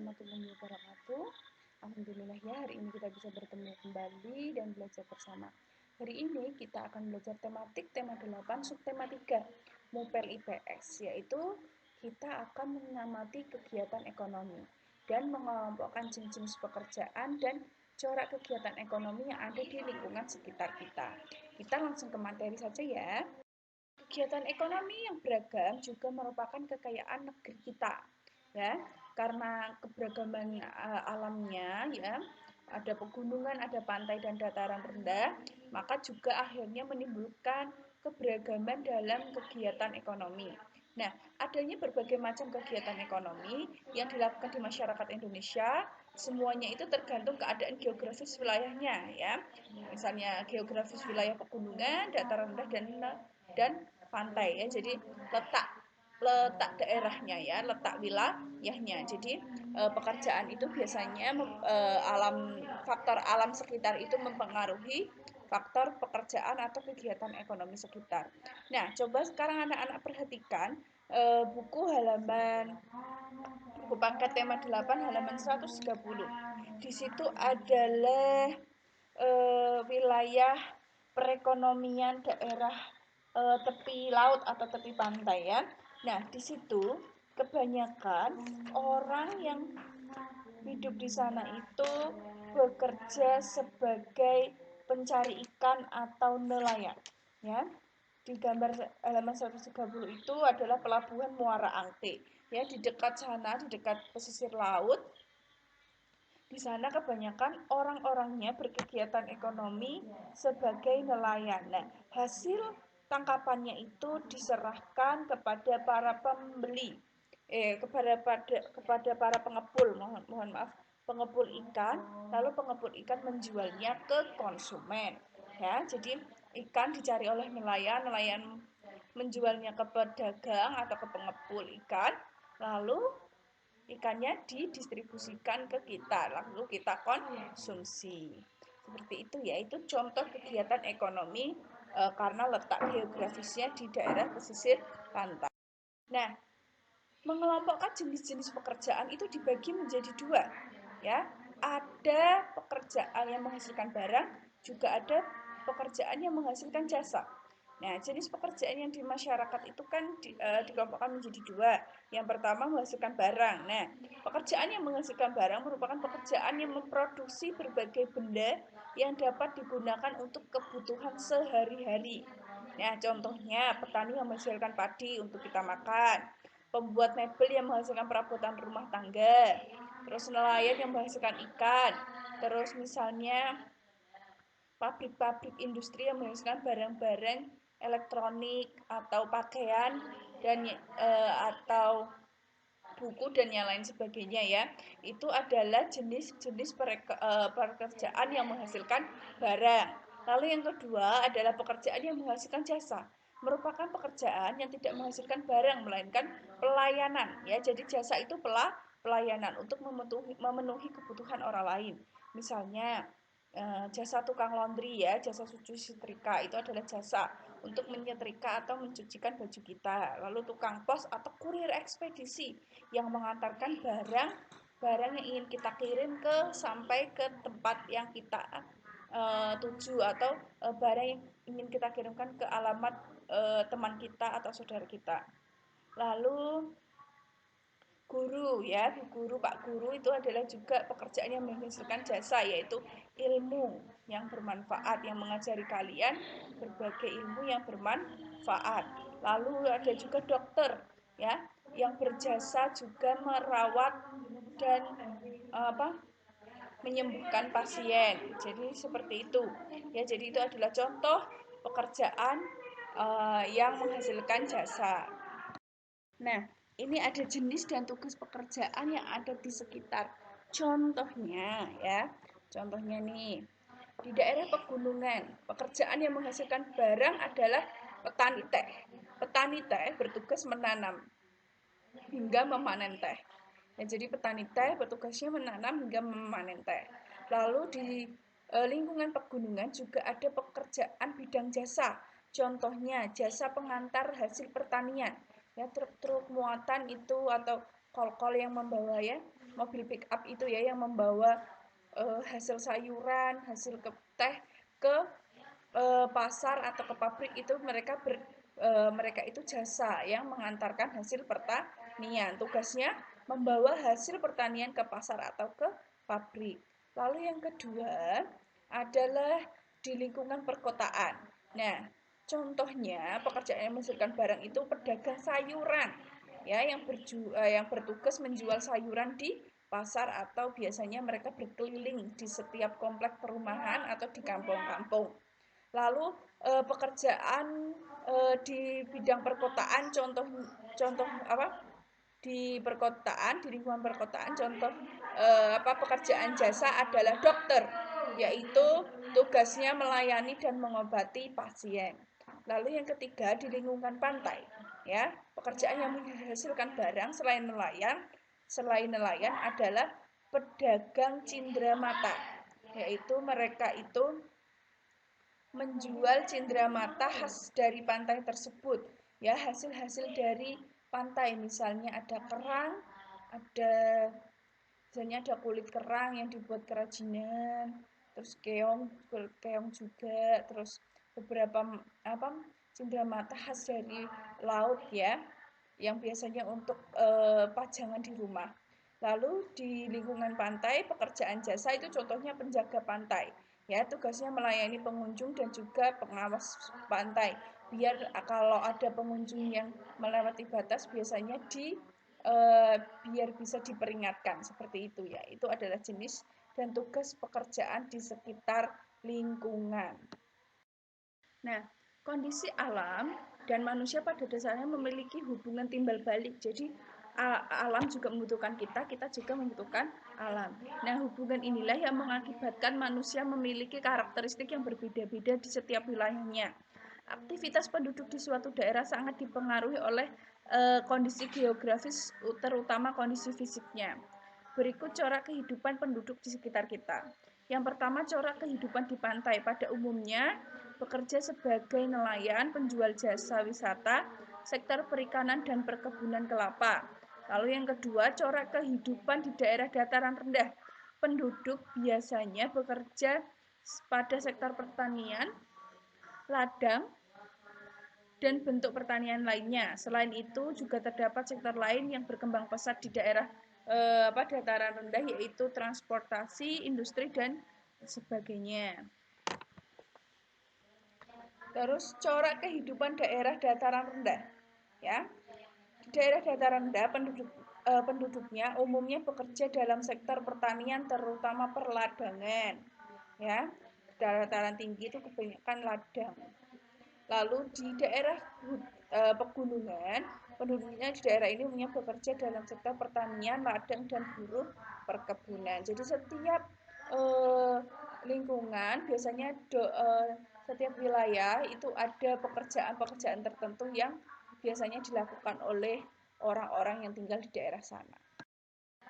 warahmatullahi wabarakatuh. Alhamdulillah ya, hari ini kita bisa bertemu kembali dan belajar bersama. Hari ini kita akan belajar tematik tema 8 subtema 3 MUPEL IPS, yaitu kita akan mengamati kegiatan ekonomi dan mengelompokkan jenis-jenis pekerjaan dan corak kegiatan ekonomi yang ada di lingkungan sekitar kita. Kita langsung ke materi saja ya. Kegiatan ekonomi yang beragam juga merupakan kekayaan negeri kita, ya, karena keberagaman alamnya, ya, ada pegunungan, ada pantai dan dataran rendah, maka juga akhirnya menimbulkan keberagaman dalam kegiatan ekonomi. Nah, adanya berbagai macam kegiatan ekonomi yang dilakukan di masyarakat Indonesia, semuanya itu tergantung keadaan geografis wilayahnya, ya. Misalnya geografis wilayah pegunungan, dataran rendah dan pantai, ya. Jadi letak daerahnya, ya, letak wilayahnya. Jadi pekerjaan itu biasanya faktor alam sekitar itu mempengaruhi faktor pekerjaan atau kegiatan ekonomi sekitar. Nah, coba sekarang anak-anak perhatikan buku pangkat tema 8 halaman 130. Di situ adalah wilayah perekonomian daerah tepi laut atau tepi pantai, ya. Nah, di situ kebanyakan orang yang hidup di sana itu bekerja sebagai pencari ikan atau nelayan, ya. Di gambar halaman 130 itu adalah pelabuhan Muara Angke, ya, di dekat sana, di dekat pesisir laut. Di sana kebanyakan orang-orangnya berkegiatan ekonomi sebagai nelayan. Nah, hasil tangkapannya itu diserahkan kepada para pembeli, kepada para pengepul, mohon maaf, pengepul ikan, lalu pengepul ikan menjualnya ke konsumen, ya. Jadi ikan dicari oleh nelayan, nelayan menjualnya ke pedagang atau ke pengepul ikan, lalu ikannya didistribusikan ke kita, lalu kita konsumsi. Seperti itu, ya. Itu contoh kegiatan ekonomi karena letak geografisnya di daerah pesisir pantai. Nah, mengelompokkan jenis-jenis pekerjaan itu dibagi menjadi dua, ya. Ada pekerjaan yang menghasilkan barang, juga ada pekerjaan yang menghasilkan jasa. Nah, jenis pekerjaan yang di masyarakat itu kan dikelompokkan menjadi dua. Yang pertama menghasilkan barang. Nah, pekerjaan yang menghasilkan barang merupakan pekerjaan yang memproduksi berbagai benda yang dapat digunakan untuk kebutuhan sehari-hari. Nah, contohnya petani yang menghasilkan padi untuk kita makan, pembuat mebel yang menghasilkan perabotan rumah tangga, terus nelayan yang menghasilkan ikan, terus misalnya pabrik-pabrik industri yang menghasilkan barang-barang elektronik atau pakaian dan atau buku dan yang lain sebagainya, ya. Itu adalah jenis-jenis pekerjaan yang menghasilkan barang. Lalu yang kedua adalah pekerjaan yang menghasilkan jasa. Merupakan pekerjaan yang tidak menghasilkan barang melainkan pelayanan, ya. Jadi jasa itu pelayanan untuk memenuhi kebutuhan orang lain. Misalnya jasa tukang laundry, ya, jasa cuci setrika itu adalah jasa untuk menyetrika atau mencucikan baju kita. Lalu tukang pos atau kurir ekspedisi yang mengantarkan barang yang ingin kita kirim sampai ke tempat yang kita tuju, atau barang yang ingin kita kirimkan ke alamat teman kita atau saudara kita. Lalu guru, ya, Bu Guru, Pak Guru itu adalah juga pekerjaan yang menghasilkan jasa, yaitu ilmu yang bermanfaat, yang mengajari kalian berbagai ilmu yang bermanfaat. Lalu ada juga dokter, ya, yang berjasa juga merawat dan menyembuhkan pasien. Jadi seperti itu, ya. Jadi itu adalah contoh pekerjaan yang menghasilkan jasa. Nah, ini ada jenis dan tugas pekerjaan yang ada di sekitar. Contohnya, ya. Contohnya nih, di daerah pegunungan, pekerjaan yang menghasilkan barang adalah petani teh. Petani teh bertugas menanam hingga memanen teh. Ya, jadi petani teh bertugasnya menanam hingga memanen teh. Lalu di lingkungan pegunungan juga ada pekerjaan bidang jasa. Contohnya jasa pengantar hasil pertanian. Ya, truk-truk muatan itu atau kol-kol yang membawa, ya, mobil pick up itu ya yang membawa hasil sayuran, hasil teh ke pasar atau ke pabrik itu mereka itu jasa yang mengantarkan hasil pertanian. Tugasnya membawa hasil pertanian ke pasar atau ke pabrik. Lalu yang kedua adalah di lingkungan perkotaan. Nah, contohnya pekerjaan yang menghasilkan barang itu pedagang sayuran ya yang bertugas menjual sayuran di pasar atau biasanya mereka berkeliling di setiap komplek perumahan atau di kampung-kampung. Lalu pekerjaan di bidang perkotaan contoh contoh apa di perkotaan di lingkungan perkotaan contoh pekerjaan jasa adalah dokter yaitu tugasnya melayani dan mengobati pasien. Lalu yang ketiga di lingkungan pantai ya pekerjaan yang menghasilkan barang selain nelayan adalah pedagang cindera mata yaitu mereka itu menjual cindramata khas dari pantai tersebut. Ya, hasil-hasil dari pantai misalnya ada kerang, ada misalnya ada kulit kerang yang dibuat kerajinan, terus keong juga, terus beberapa cindramata khas dari laut ya, yang biasanya untuk pajangan di rumah. Lalu di lingkungan pantai, pekerjaan jasa itu contohnya penjaga pantai. Ya, tugasnya melayani pengunjung dan juga pengawas pantai. Biar kalau ada pengunjung yang melewati batas biasanya biar bisa diperingatkan seperti itu ya. Itu adalah jenis dan tugas pekerjaan di sekitar lingkungan. Nah, kondisi alam dan manusia pada dasarnya memiliki hubungan timbal balik. Jadi alam juga membutuhkan kita, kita juga membutuhkan alam. Nah, hubungan inilah yang mengakibatkan manusia memiliki karakteristik yang berbeda-beda di setiap wilayahnya. Aktivitas penduduk di suatu daerah sangat dipengaruhi oleh kondisi geografis, terutama kondisi fisiknya. Berikut corak kehidupan penduduk di sekitar kita. Yang pertama, corak kehidupan di pantai. Pada umumnya, bekerja sebagai nelayan, penjual jasa wisata, sektor perikanan dan perkebunan kelapa. Lalu yang kedua, corak kehidupan di daerah dataran rendah. Penduduk biasanya bekerja pada sektor pertanian, ladang, dan bentuk pertanian lainnya. Selain itu juga terdapat sektor lain yang berkembang pesat di daerah dataran rendah yaitu transportasi, industri dan sebagainya. Terus corak kehidupan daerah dataran rendah. Ya. Di daerah dataran rendah penduduknya umumnya bekerja dalam sektor pertanian terutama perladangan. Ya. Dataran tinggi itu kebanyakan ladang. Lalu di daerah pegunungan, penduduknya di daerah ini umumnya bekerja dalam sektor pertanian, ladang dan buruh perkebunan. Jadi setiap lingkungan biasanya setiap wilayah itu ada pekerjaan-pekerjaan tertentu yang biasanya dilakukan oleh orang-orang yang tinggal di daerah sana.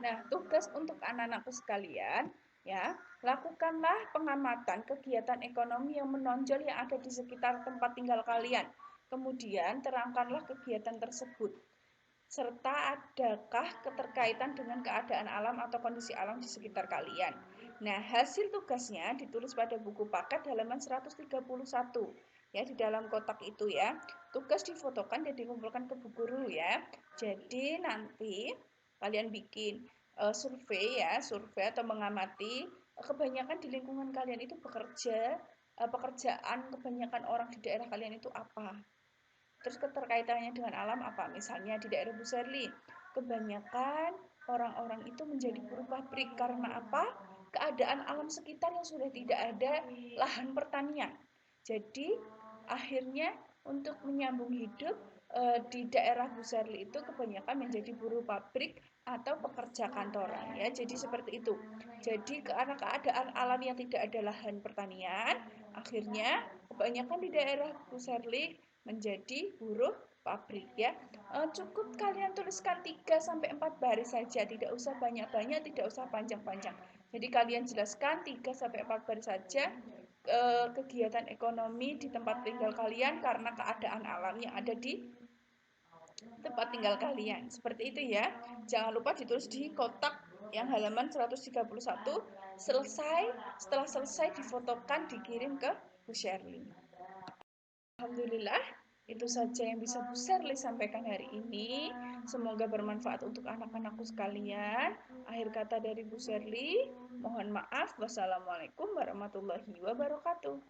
Nah, tugas untuk anak-anakku sekalian, ya, lakukanlah pengamatan kegiatan ekonomi yang menonjol yang ada di sekitar tempat tinggal kalian. Kemudian terangkanlah kegiatan tersebut serta adakah keterkaitan dengan keadaan alam atau kondisi alam di sekitar kalian. Nah, hasil tugasnya ditulis pada buku paket halaman 131. Ya, di dalam kotak itu ya. Tugas difotokan dan dikumpulkan ke buku guru ya. Jadi nanti kalian bikin survei atau mengamati kebanyakan di lingkungan kalian itu pekerjaan kebanyakan orang di daerah kalian itu apa. Terus keterkaitannya dengan alam apa? Misalnya di daerah Bu Serli, kebanyakan orang-orang itu menjadi buruh pabrik karena apa? Keadaan alam sekitar yang sudah tidak ada lahan pertanian. Jadi akhirnya untuk menyambung hidup di daerah Bu Serli itu kebanyakan menjadi buruh pabrik atau pekerja kantoran ya. Jadi seperti itu. Jadi karena keadaan alam yang tidak ada lahan pertanian, akhirnya kebanyakan di daerah Bu Serli menjadi buruh pabrik ya. Cukup kalian tuliskan 3 sampai 4 baris saja, tidak usah banyak-banyak, tidak usah panjang-panjang. Jadi kalian jelaskan 3 sampai 4 baris saja kegiatan ekonomi di tempat tinggal kalian karena keadaan alam yang ada di tempat tinggal kalian. Seperti itu ya. Jangan lupa ditulis di kotak yang halaman 131 setelah selesai difotokan dikirim ke Bu Sherly. Alhamdulillah, itu saja yang bisa Bu Sherly sampaikan hari ini. Semoga bermanfaat untuk anak-anakku sekalian. Akhir kata dari Bu Sherly, mohon maaf. Wassalamualaikum warahmatullahi wabarakatuh.